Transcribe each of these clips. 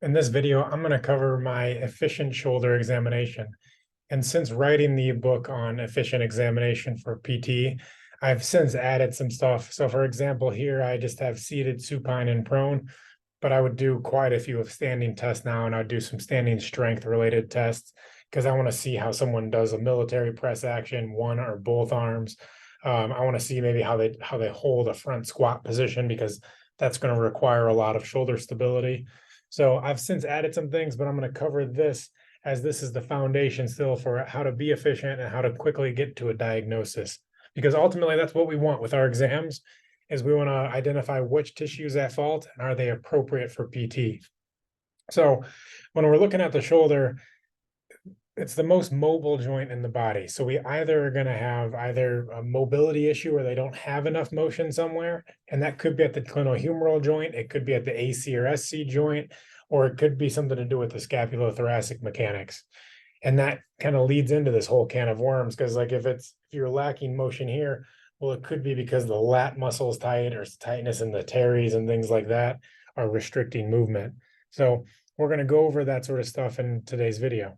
In this video, I'm going to cover my efficient shoulder examination. And since writing the book on efficient examination for PT, I've since added some stuff. So for example, here I just have seated, supine, and prone, but I would do quite a few of standing tests now, and I'd do some standing strength related tests because I want to see how someone does a military press action, one or both arms. I want to see maybe how they hold a front squat position because that's going to require a lot of shoulder stability. So I've since added some things, but I'm going to cover this as this is the foundation still for how to be efficient and how to quickly get to a diagnosis. Because ultimately that's what we want with our exams is we want to identify which tissue is at fault and are they appropriate for PT. So when we're looking at the shoulder, it's the most mobile joint in the body. So we either are going to have either a mobility issue where they don't have enough motion somewhere, and that could be at the clinnohumeral joint, it could be at the AC or SC joint, or it could be something to do with the scapulothoracic mechanics. And that kind of leads into this whole can of worms because like if you're lacking motion here, well, it could be because the lat muscle is tight or tightness in the teres and things like that are restricting movement. So we're going to go over that sort of stuff in today's video.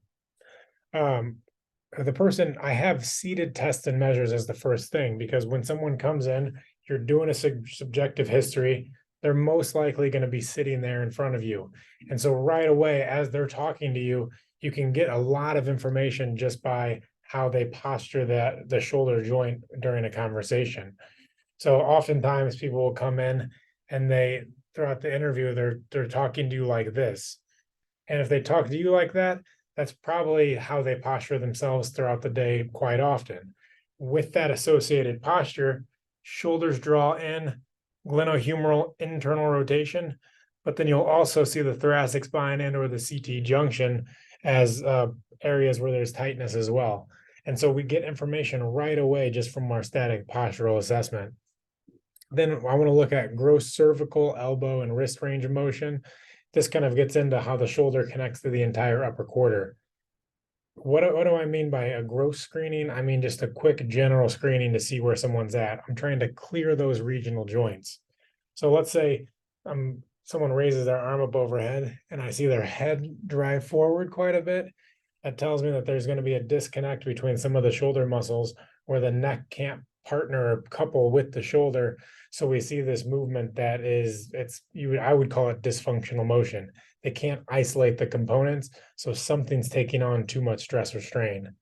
The person I have seated tests and measures as the first thing because when someone comes in, you're doing a subjective history, they're most likely going to be sitting there in front of you. And so right away, as they're talking to you, you can get a lot of information just by how they posture the shoulder joint during a conversation. So oftentimes people will come in and throughout the interview, they're talking to you like this. And if they talk to you like that, that's probably how they posture themselves throughout the day quite often. With that associated posture, shoulders draw in, glenohumeral internal rotation, but then you'll also see the thoracic spine and or the CT junction as areas where there's tightness as well. And so we get information right away just from our static postural assessment. Then I want to look at gross cervical, elbow, and wrist range of motion. This kind of gets into how the shoulder connects to the entire upper quarter. What do I mean by a gross screening? I mean just a quick general screening to see where someone's at. I'm trying to clear those regional joints. So let's say someone raises their arm up overhead and I see their head drive forward quite a bit. That tells me that there's going to be a disconnect between some of the shoulder muscles where the neck can't partner or couple with the shoulder. So we see this movement that I would call it dysfunctional motion. They can't isolate the components, so something's taking on too much stress or strain.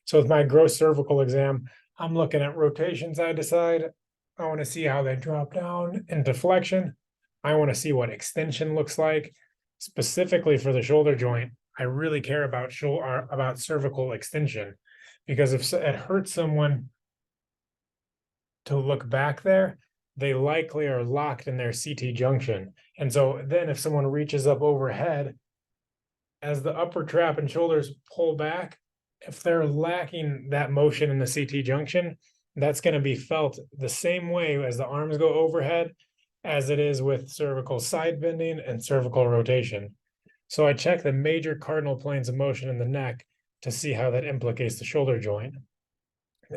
So with my gross cervical exam, I'm looking at rotation side to side. I want to see how they drop down into flexion. I want to see what extension looks like. Specifically for the shoulder joint, I really care about cervical extension because if it hurts someone to look back there, they likely are locked in their CT junction. And so then if someone reaches up overhead, as the upper trap and shoulders pull back, if they're lacking that motion in the CT junction, that's going to be felt the same way as the arms go overhead as it is with cervical side bending and cervical rotation. So I check the major cardinal planes of motion in the neck to see how that implicates the shoulder joint.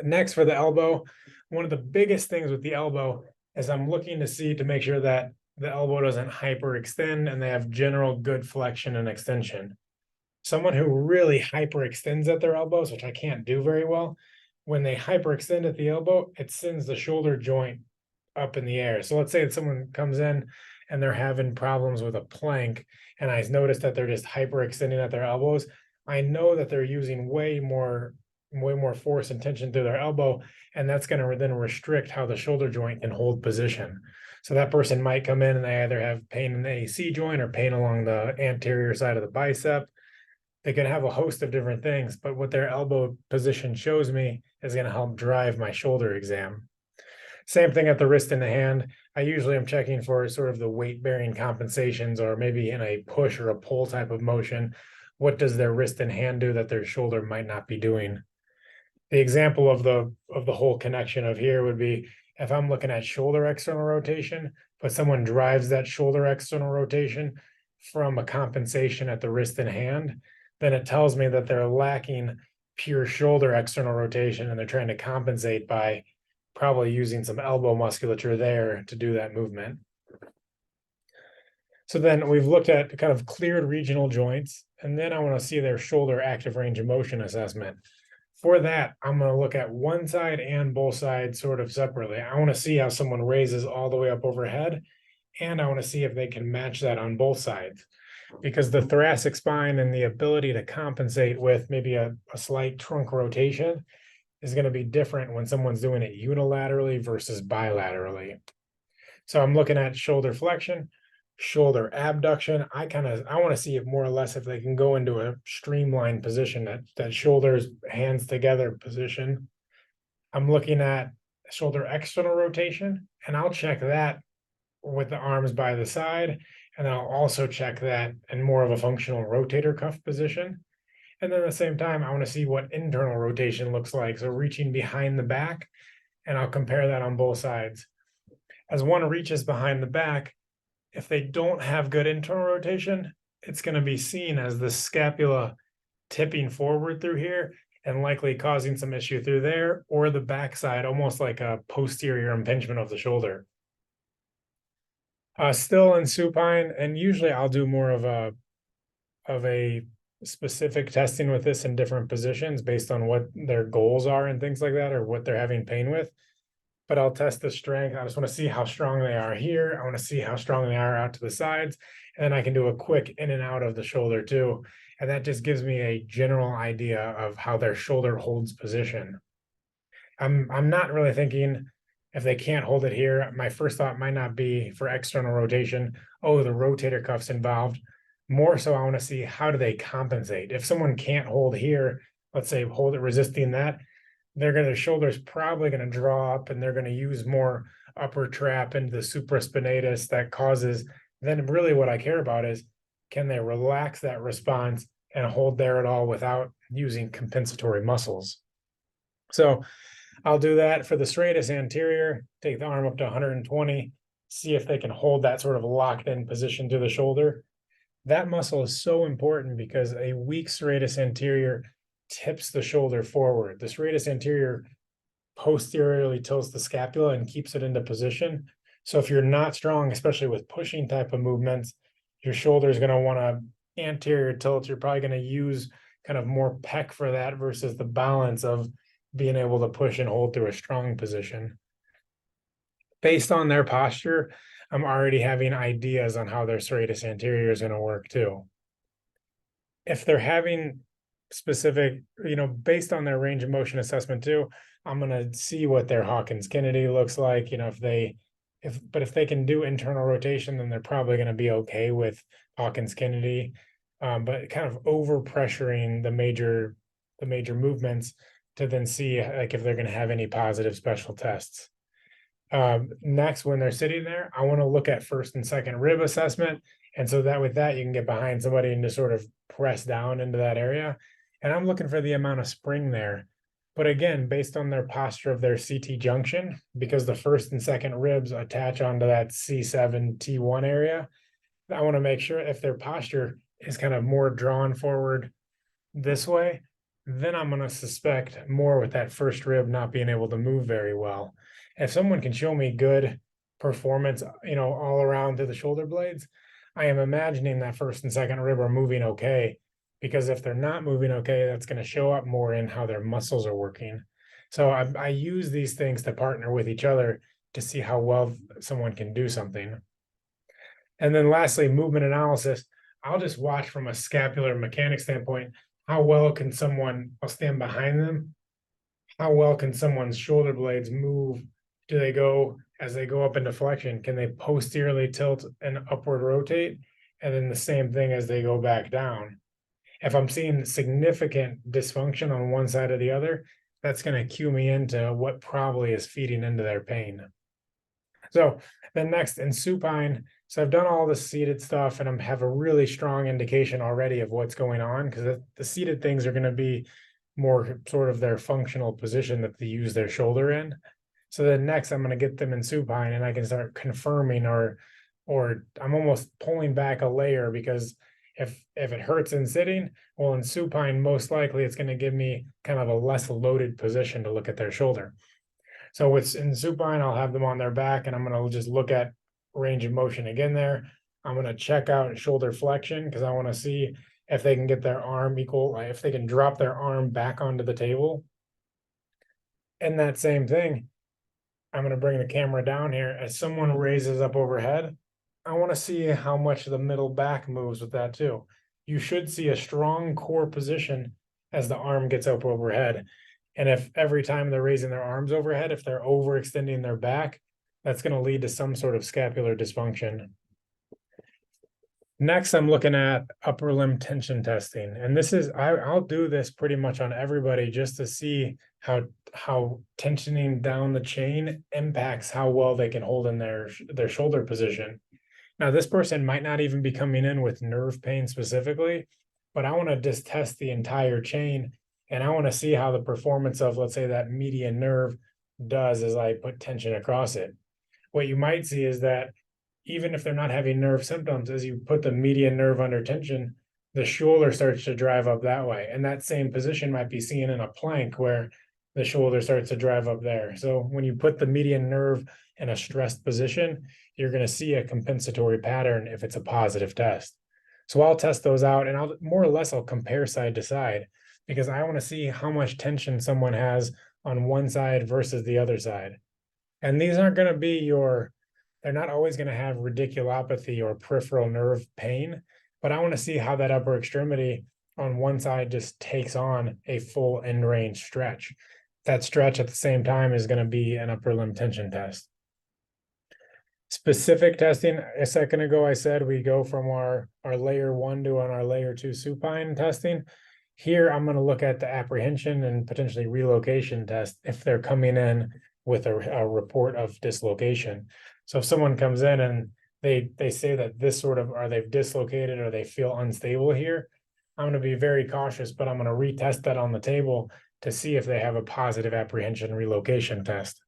Next, for the elbow, one of the biggest things with the elbow is I'm looking to make sure that the elbow doesn't hyperextend and they have general good flexion and extension. Someone who really hyperextends at their elbows, which I can't do very well, when they hyperextend at the elbow, it sends the shoulder joint up in the air. So let's say that someone comes in and they're having problems with a plank, and I notice that they're just hyperextending at their elbows. I know that they're using way more force and tension through their elbow, and that's going to then restrict how the shoulder joint can hold position. So that person might come in and they either have pain in the AC joint or pain along the anterior side of the bicep. They can have a host of different things, but what their elbow position shows me is going to help drive my shoulder exam. Same thing at the wrist and the hand. I usually am checking for sort of the weight bearing compensations, or maybe in a push or a pull type of motion. What does their wrist and hand do that their shoulder might not be doing? The example of the whole connection of here would be if I'm looking at shoulder external rotation, but someone drives that shoulder external rotation from a compensation at the wrist and hand, then it tells me that they're lacking pure shoulder external rotation and they're trying to compensate by probably using some elbow musculature there to do that movement. So then we've looked at kind of cleared regional joints, and then I want to see their shoulder active range of motion assessment. For that, I'm going to look at one side and both sides sort of separately. I want to see how someone raises all the way up overhead, and I want to see if they can match that on both sides. Because the thoracic spine and the ability to compensate with maybe a slight trunk rotation is going to be different when someone's doing it unilaterally versus bilaterally. So I'm looking at shoulder flexion, shoulder abduction. I want to see if more or less if they can go into a streamlined position, that shoulders hands together position. I'm looking at shoulder external rotation, and I'll check that with the arms by the side. And then I'll also check that in more of a functional rotator cuff position. And then at the same time, I want to see what internal rotation looks like. So reaching behind the back, and I'll compare that on both sides. As one reaches behind the back, if they don't have good internal rotation, it's going to be seen as the scapula tipping forward through here and likely causing some issue through there, or the backside, almost like a posterior impingement of the shoulder. Still in supine, and usually I'll do more of a specific testing with this in different positions based on what their goals are and things like that, or what they're having pain with. But I'll test the strength. I just want to see how strong they are here. I want to see how strong they are out to the sides. And then I can do a quick in and out of the shoulder too. And that just gives me a general idea of how their shoulder holds position. I'm not really thinking if they can't hold it here. My first thought might not be for external rotation. Oh, the rotator cuff's involved. More so, I want to see how do they compensate. If someone can't hold here, let's say hold it resisting that, their shoulders probably going to draw up, and they're going to use more upper trap into the supraspinatus that causes. Then really what I care about is, can they relax that response and hold there at all without using compensatory muscles? So I'll do that for the serratus anterior, take the arm up to 120, see if they can hold that sort of locked in position to the shoulder. That muscle is so important because a weak serratus anterior tips the shoulder forward. The serratus anterior posteriorly tilts the scapula and keeps it into position. So if you're not strong, especially with pushing type of movements, your shoulder is going to want to anterior tilt. You're probably going to use kind of more pec for that versus the balance of being able to push and hold through a strong position. Based on their posture, I'm already having ideas on how their serratus anterior is going to work too. If they're having specific, based on their range of motion assessment too, I'm going to see what their Hawkins Kennedy looks like. If they can do internal rotation, then they're probably going to be okay with Hawkins Kennedy. But kind of over pressuring the major movements to then see like if they're going to have any positive special tests. Next, when they're sitting there, I want to look at first and second rib assessment. And so that with that, you can get behind somebody and just sort of press down into that area. And I'm looking for the amount of spring there. But again, based on their posture of their CT junction, because the first and second ribs attach onto that C7, T1 area, I want to make sure if their posture is kind of more drawn forward this way, then I'm going to suspect more with that first rib not being able to move very well. If someone can show me good performance, all around to the shoulder blades, I am imagining that first and second rib are moving okay. Because if they're not moving okay, that's going to show up more in how their muscles are working. So I use these things to partner with each other to see how well someone can do something. And then lastly, movement analysis. I'll just watch from a scapular mechanics standpoint. How well can I'll stand behind them. How well can someone's shoulder blades move? Do they go, as they go up into flexion, can they posteriorly tilt and upward rotate? And then the same thing as they go back down. If I'm seeing significant dysfunction on one side or the other, that's going to cue me into what probably is feeding into their pain. So then next in supine, so I've done all the seated stuff and I have a really strong indication already of what's going on, because the seated things are going to be more sort of their functional position that they use their shoulder in. So then next I'm going to get them in supine and I can start confirming or I'm almost pulling back a layer, because if it hurts in sitting, well, in supine, most likely it's going to give me kind of a less loaded position to look at their shoulder. So in supine, I'll have them on their back and I'm going to just look at range of motion again there. I'm going to check out shoulder flexion because I want to see if they can get their arm equal, if they can drop their arm back onto the table. And that same thing, I'm going to bring the camera down here. As someone raises up overhead, I want to see how much the middle back moves with that too. You should see a strong core position as the arm gets up overhead. And if every time they're raising their arms overhead, if they're overextending their back, that's going to lead to some sort of scapular dysfunction. Next, I'm looking at upper limb tension testing. And this is, I'll do this pretty much on everybody just to see how tensioning down the chain impacts how well they can hold in their shoulder position. Now, this person might not even be coming in with nerve pain specifically, but I want to just test the entire chain, and I want to see how the performance of, let's say, that median nerve does as I put tension across it. What you might see is that even if they're not having nerve symptoms, as you put the median nerve under tension, the shoulder starts to drive up that way. And that same position might be seen in a plank where the shoulder starts to drive up there. So when you put the median nerve in a stressed position, you're going to see a compensatory pattern if it's a positive test. So I'll test those out, and I'll more or less I'll compare side to side because I want to see how much tension someone has on one side versus the other side. And these aren't going to be they're not always going to have radiculopathy or peripheral nerve pain, but I want to see how that upper extremity on one side just takes on a full end range stretch. That stretch at the same time is going to be an upper limb tension test. Specific testing, a second ago, I said we go from our layer 1 to our layer 2 supine testing. Here, I'm going to look at the apprehension and potentially relocation test if they're coming in with a report of dislocation. So if someone comes in and they say that this sort of, or they've dislocated or they feel unstable here, I'm going to be very cautious, but I'm going to retest that on the table to see if they have a positive apprehension relocation test.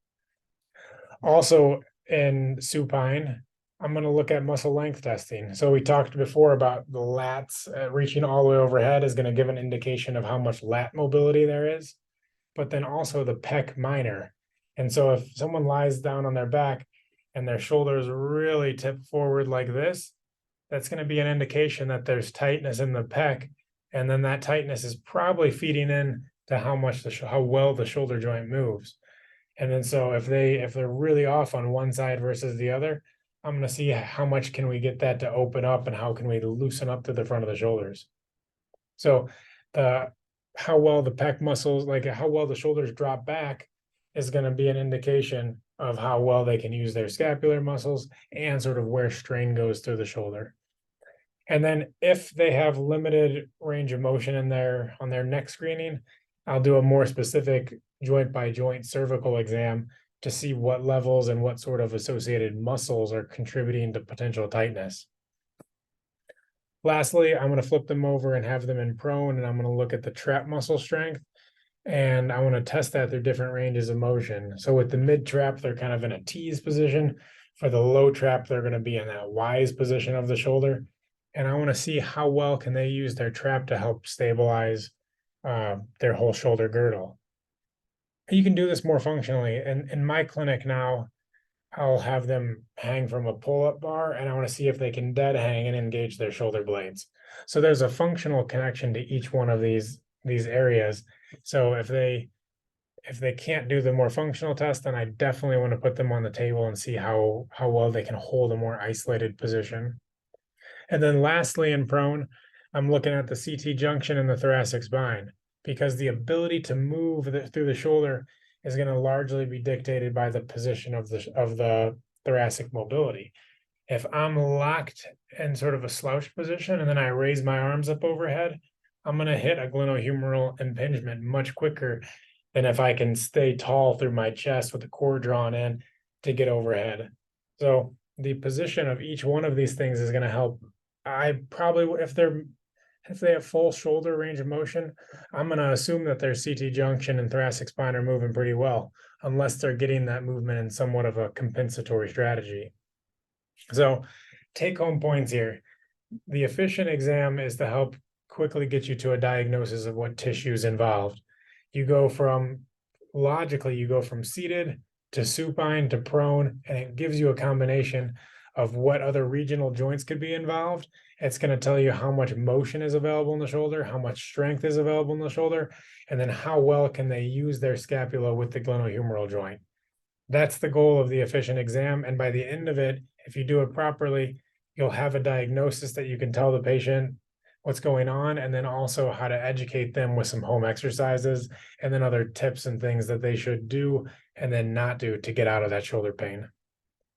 Also in supine, I'm going to look at muscle length testing. So we talked before about the lats reaching all the way overhead is going to give an indication of how much lat mobility there is, but then also the pec minor. And so if someone lies down on their back and their shoulders really tip forward like this, that's going to be an indication that there's tightness in the pec. And then that tightness is probably feeding in to how well the shoulder joint moves. And then so if they're really off on one side versus the other, I'm going to see how much can we get that to open up and how can we loosen up to the front of the shoulders. So how well the pec muscles, like how well the shoulders drop back, is going to be an indication of how well they can use their scapular muscles and sort of where strain goes through the shoulder. And then if they have limited range of motion on their neck screening, I'll do a more specific joint by joint cervical exam to see what levels and what sort of associated muscles are contributing to potential tightness. Lastly, I'm going to flip them over and have them in prone, and I'm going to look at the trap muscle strength, and I want to test that through different ranges of motion. So with the mid trap, they're kind of in a tease position. For the low trap, they're going to be in that wise position of the shoulder. And I want to see how well can they use their trap to help stabilize their whole shoulder girdle. You can do this more functionally. And in my clinic now, I'll have them hang from a pull-up bar, and I want to see if they can dead hang and engage their shoulder blades. So there's a functional connection to each one of these areas. So if they can't do the more functional test, then I definitely want to put them on the table and see how well they can hold a more isolated position. And then lastly, in prone, I'm looking at the CT junction and the thoracic spine, because the ability to move through the shoulder is going to largely be dictated by the position of the thoracic mobility. If I'm locked in sort of a slouch position and then I raise my arms up overhead, I'm going to hit a glenohumeral impingement much quicker than if I can stay tall through my chest with the core drawn in to get overhead. So the position of each one of these things is going to help. I probably, if they have full shoulder range of motion, I'm going to assume that their CT junction and thoracic spine are moving pretty well, unless they're getting that movement in somewhat of a compensatory strategy. So take home points here. The efficient exam is to help quickly get you to a diagnosis of what tissue is involved. You go from seated to supine to prone, and it gives you a combination of what other regional joints could be involved. It's going to tell you how much motion is available in the shoulder, how much strength is available in the shoulder, and then how well can they use their scapula with the glenohumeral joint. That's the goal of the efficient exam. And by the end of it, if you do it properly, you'll have a diagnosis that you can tell the patient what's going on, and then also how to educate them with some home exercises and then other tips and things that they should do and then not do to get out of that shoulder pain.